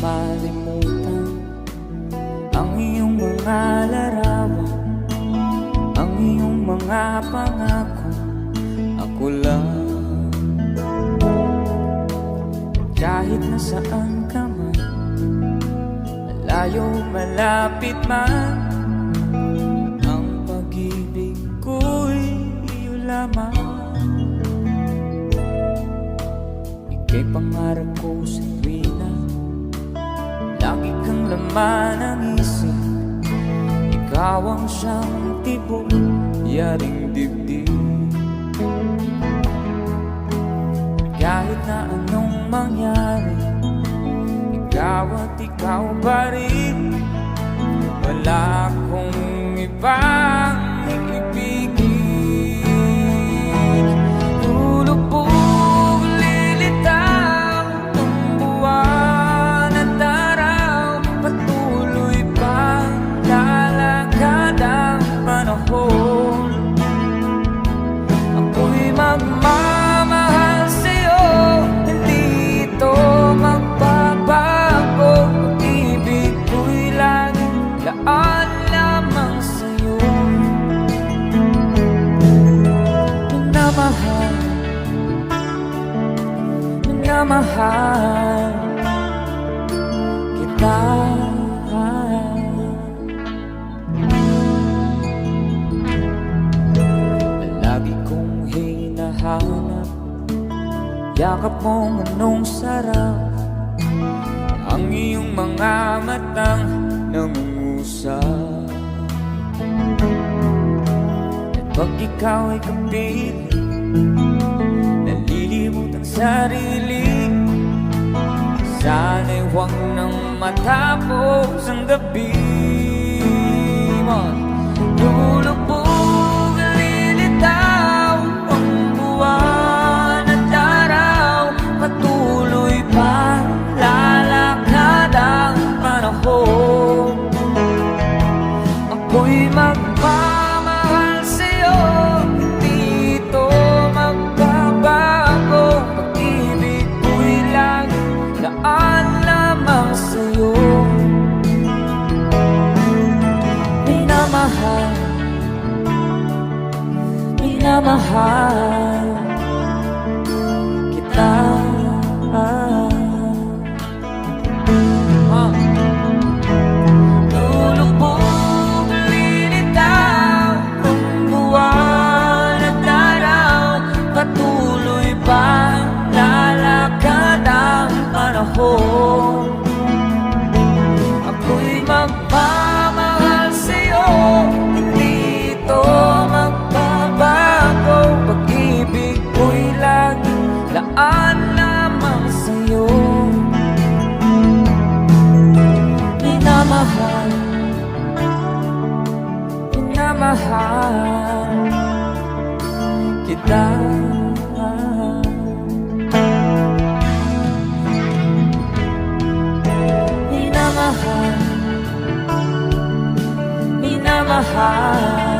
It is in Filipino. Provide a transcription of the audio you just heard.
makalimutan ang iyong mga larawan, ang iyong mga pangako. Ako lang, kahit nasaan ka man, malayo malapit man, ang pag-ibig ko'y iyo lamang. Ika'y pangarap ko sa tuwina, lagi kang laman ng isip. Ikaw ang siyang tibok, yaring dibdib. Kahit na anong mangyari, ikaw at ikaw pa rin. Wala akong ibang ibigin. Lulubog, lilitaw ang buwan at araw, patuloy pang lalakad ang panahon. Ako'y magmamahal sa'yo, hindi ito magbabago. Pag-ibig ko'y laging laan lamang sa'yo. Minamahal, minamahal kita. Lagi kong hinahanap yakap mong anong sarap, ang iyong mga matang nangungusap. At pag ikaw ay kapiling, nalilimot ang sarili. Sana'y huwag nang matapos ang gabi. Lulubog, lilitaw ang buwan at araw, patuloy pa lalakad ang panahon. Ako'y magmamahal sa'yo, hindi ito magbabago. Pag-ibig ko'y laging laan lamang sa'yo. Minamahal, minamahal kita. Lulubog, lilitaw ang buwan at araw, patuloy pang lalakad ang panahon. Ako'y magmamahal sa'yo, hindi ito magbabago. Pag-ibig ko'y laging laan lamang sa'yo. Minamahal, minamahal kita. Minamahal, minamahal